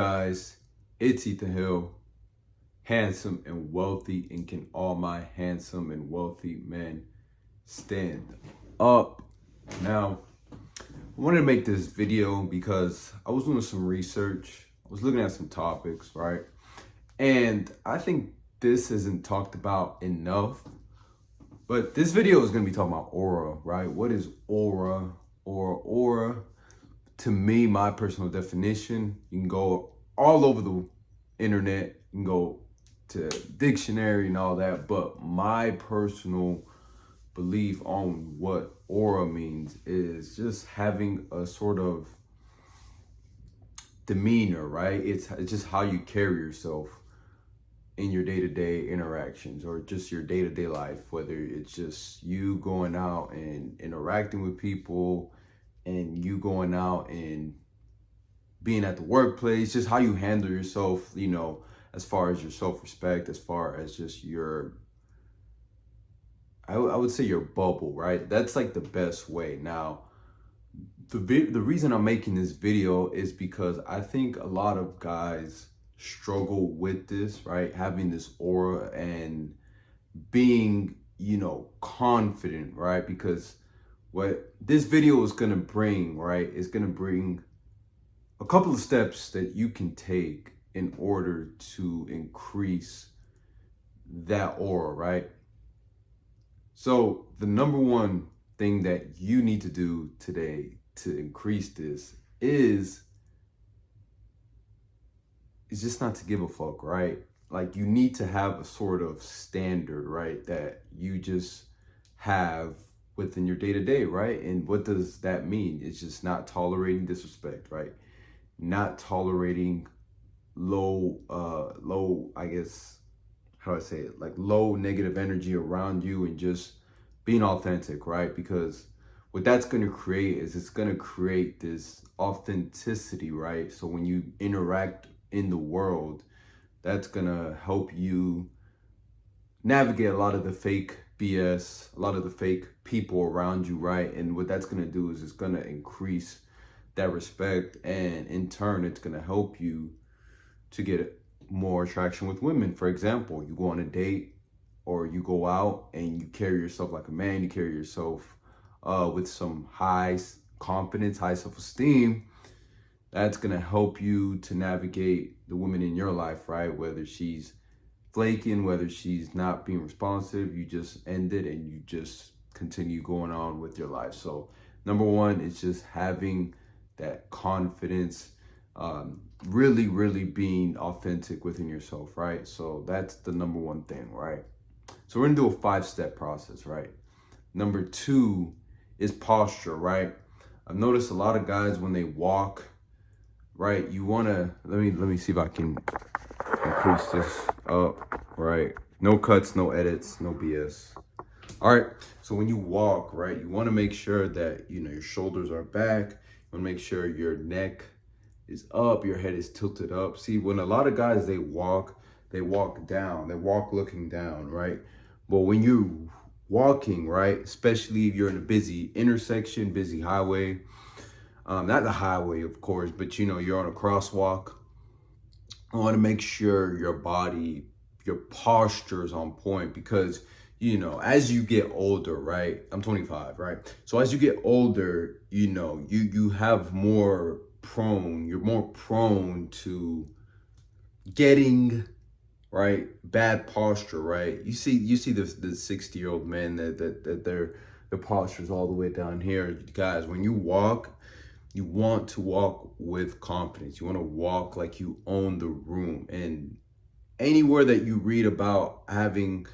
Guys, it's Ethan Hill, handsome and wealthy, and can all my handsome and wealthy men stand up? Now, I wanted to make this video because I was doing some research. I was looking at some topics, right? And I think this isn't talked about enough. But this video is going to be talking about aura, right? What is aura? Aura, to me, my personal definition, you can go all over the internet, you can go to dictionary and all that, but my personal belief on what aura means is just having a sort of demeanor, right? It's just how you carry yourself in your day-to-day interactions, or just your day-to-day life, whether it's just you going out and interacting with people, and you going out and being at the workplace, just how you handle yourself, as far as your self-respect, as far as just your, I would say your bubble, right? That's like the best way. Now, the reason I'm making this video is because I think a lot of guys struggle with this, right? Having this aura and being, confident, right? Because what this video is going to bring, right, is going to bring a couple of steps that you can take in order to increase that aura, right? So the number one thing that you need to do today to increase this is just not to give a fuck, right? Like, you need to have a sort of standard, right, that you just have within your day-to-day, right? And what does that mean? It's just not tolerating disrespect, right? Not tolerating low, I guess, how do I say it? Like low negative energy around you, and just being authentic, right? Because what that's going to create is it's going to create this authenticity, right? So when you interact in the world, that's going to help you navigate a lot of the fake BS, a lot of the fake people around you, right? And what that's going to do is it's going to increase that respect, and in turn, it's going to help you to get more attraction with women. For example, you go on a date, or you go out and you carry yourself like a man, you carry yourself with some high confidence, high self-esteem. That's going to help you to navigate the women in your life, right? Whether she's flaking, whether she's not being responsive, you just end it and you just continue going on with your life. So number one is just having that confidence, really being authentic within yourself, right? So that's the number one thing, right? So we're gonna do a 5-step process, right? Number two is posture, right? I've noticed a lot of guys when they walk, right, you wanna, let me see if I can increase this up, right? No cuts, no edits, no BS. All right, so when you walk, right, you wanna make sure that, your shoulders are back. You wanna make sure your neck is up, your head is tilted up. See, when a lot of guys, they walk down, they walk looking down, right? But when you're walking, right, especially if you're in a busy intersection, busy highway, not the highway, of course, but you're on a crosswalk, I want to make sure your body, your posture is on point, because as you get older, right? I'm 25, right? So as you get older, you have more prone, you're more prone to getting, right, bad posture, right? You see the 60-year-old men that their posture's all the way down here. Guys, when you walk, you want to walk with confidence. You want to walk like you own the room. And anywhere that you read about having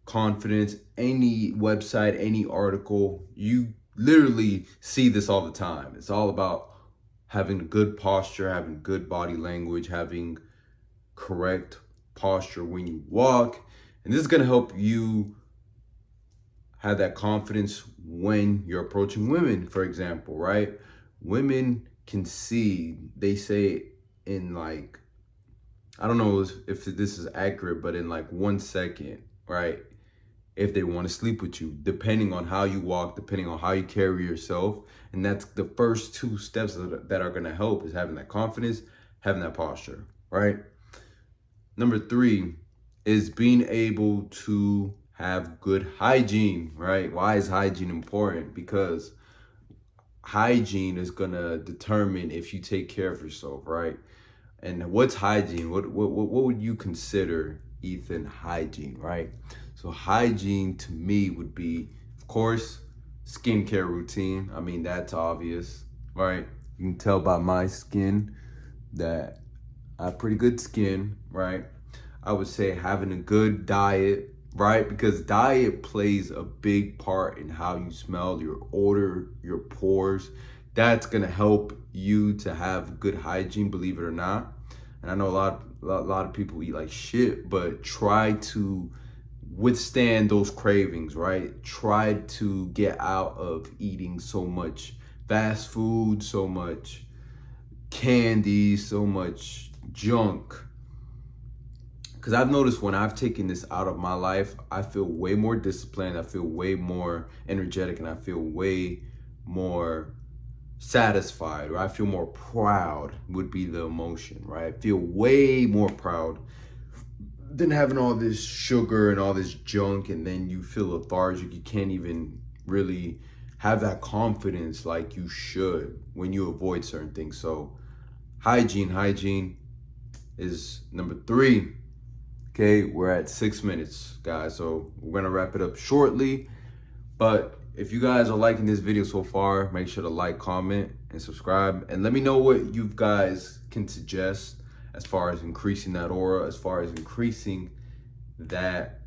confidence, any website, any article, you literally see this all the time. It's all about having good posture, having good body language, having correct posture when you walk. And this is going to help you have that confidence when you're approaching women, for example, right? Women can see, they say in like, I don't know if this is accurate, but in like 1 second, right? If they want to sleep with you, depending on how you walk, depending on how you carry yourself. And that's the first 2 steps that are going to help, is having that confidence, having that posture, right? Number 3 is being able to have good hygiene, right? Why is hygiene important? Because hygiene is gonna determine if you take care of yourself, right? And what's hygiene? What would you consider, Ethan, hygiene, right? So hygiene to me would be, of course, skincare routine. I mean, that's obvious, right? You can tell by my skin that I have pretty good skin, right? I would say having a good diet, right? Because diet plays a big part in how you smell, your odor, your pores. That's gonna help you to have good hygiene, believe it or not. And I know a lot of people eat like shit, but try to withstand those cravings, right? Try to get out of eating so much fast food, so much candy, so much junk. Because I've noticed when I've taken this out of my life, I feel way more disciplined, I feel way more energetic, and I feel way more satisfied, or I feel more proud would be the emotion, right? I feel way more proud than having all this sugar and all this junk, and then you feel lethargic. You can't even really have that confidence like you should when you avoid certain things. So hygiene is number 3. Okay, we're at 6 minutes, guys, so we're gonna wrap it up shortly. But if you guys are liking this video so far, make sure to like, comment, and subscribe. And let me know what you guys can suggest as far as increasing that aura, as far as increasing that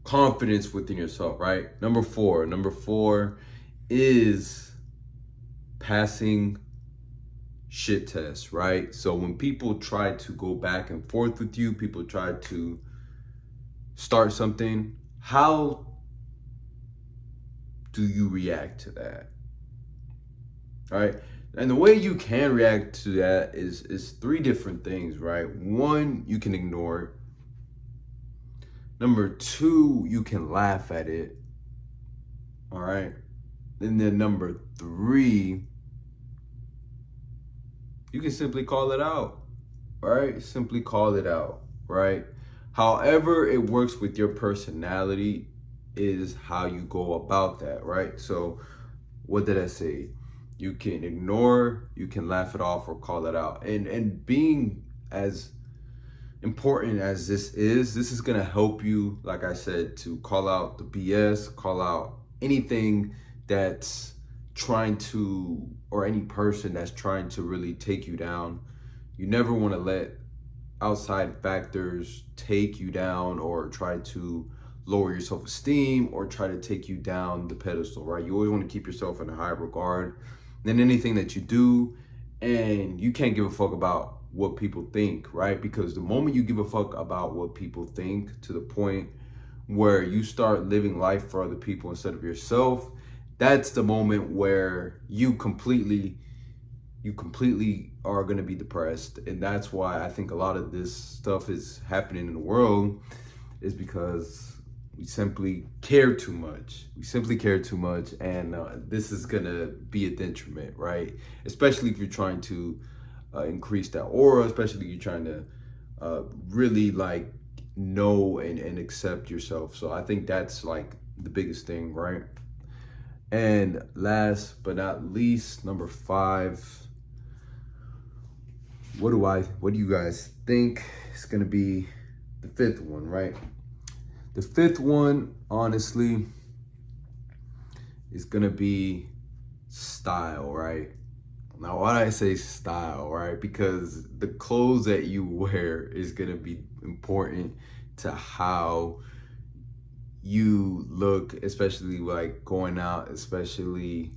confidence within yourself, right? Number 4 is passing shit tests, right? So when people try to go back and forth with you, people try to start something, how do you react to that? All right. And the way you can react to that is 3 different things, right? 1, you can ignore it. Number 2, you can laugh at it. All right. And then number 3, you can simply call it out, right? Simply call it out, right? However it works with your personality is how you go about that, right? So what did I say? You can ignore, you can laugh it off, or call it out. And being as important as this is gonna help you, like I said, to call out the BS, call out anything that's trying to, or any person that's trying to really take you down. You never want to let outside factors take you down or try to lower your self-esteem or try to take you down the pedestal, right? You always want to keep yourself in a high regard than anything that you do. And you can't give a fuck about what people think, right? Because the moment you give a fuck about what people think, to the point where you start living life for other people instead of yourself, that's the moment where you completely are going to be depressed. And that's why I think a lot of this stuff is happening in the world, is because we simply care too much. And this is going to be a detriment, right? Especially if you're trying to increase that aura, especially if you're trying to really like know and accept yourself. So I think that's like the biggest thing, right? And last but not least, number 5, what do you guys think is gonna be the 5th one, right? The 5th one, honestly, is gonna be style, right? Now, why do I say style, right? Because the clothes that you wear is gonna be important to how you look, especially like going out, especially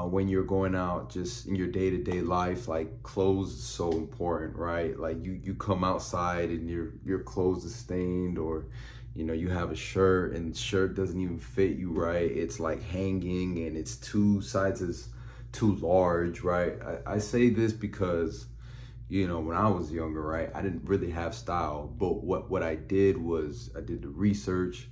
when you're going out just in your day-to-day life. Like, clothes is so important, right? Like you come outside and your clothes is stained, or you know, you have a shirt and the shirt doesn't even fit you right. It's like hanging and it's 2 sizes too large, right? I say this because, you know, when I was younger, right, I didn't really have style, but what I did was I did the research,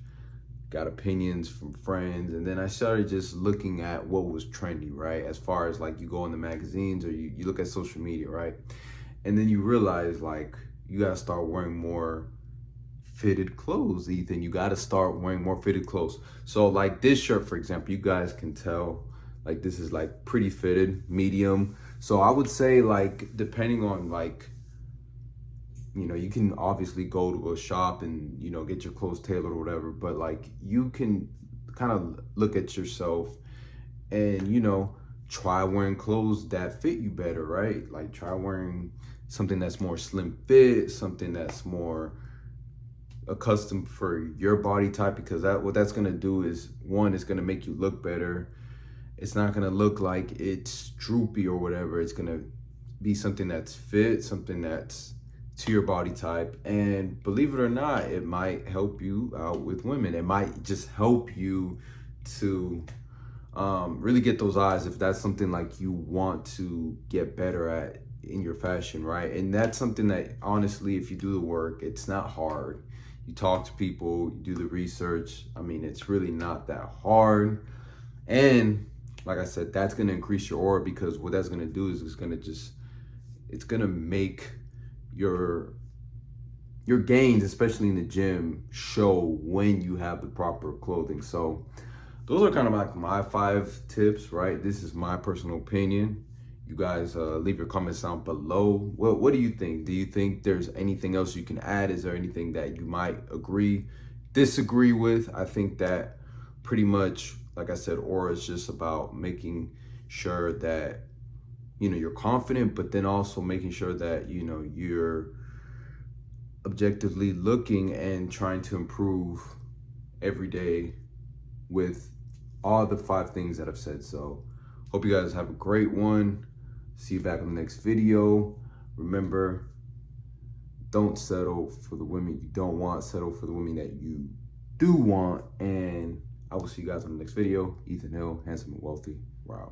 got opinions from friends, and then I started just looking at what was trendy, right? As far as like you go in the magazines or you look at social media, right? And then you realize like you gotta start wearing more fitted clothes, Ethan. You gotta start wearing more fitted clothes. So like this shirt, for example, you guys can tell like this is like pretty fitted, medium. So I would say like depending on like, you know, you can obviously go to a shop and, you know, get your clothes tailored or whatever, but like you can kind of look at yourself and, you know, try wearing clothes that fit you better, right? Like try wearing something that's more slim fit, something that's more accustomed for your body type, because that what that's gonna do is, one, it's gonna make you look better. It's not gonna look like it's droopy or whatever. It's gonna be something that's fit, something that's to your body type. And believe it or not, it might help you out with women. It might just help you to really get those eyes if that's something like you want to get better at in your fashion, right? And that's something that honestly, if you do the work, it's not hard. You talk to people, you do the research. I mean, it's really not that hard. And like I said, that's gonna increase your aura, because what that's gonna do is it's gonna make your gains, especially in the gym, show when you have the proper clothing. So those are kind of like my 5 tips, right? This is my personal opinion. You guys leave your comments down below. What do you think? Do you think there's anything else you can add? Is there anything that you might disagree with? I think that pretty much, like I said, aura is just about making sure that, you know, you're confident, but then also making sure that, you know, you're objectively looking and trying to improve every day with all the 5 things that I've said. So hope you guys have a great one. See you back on the next video. Remember, don't settle for the women you don't want. Settle for the women that you do want. And I will see you guys on the next video. Ethan Hill, handsome and wealthy. Wow.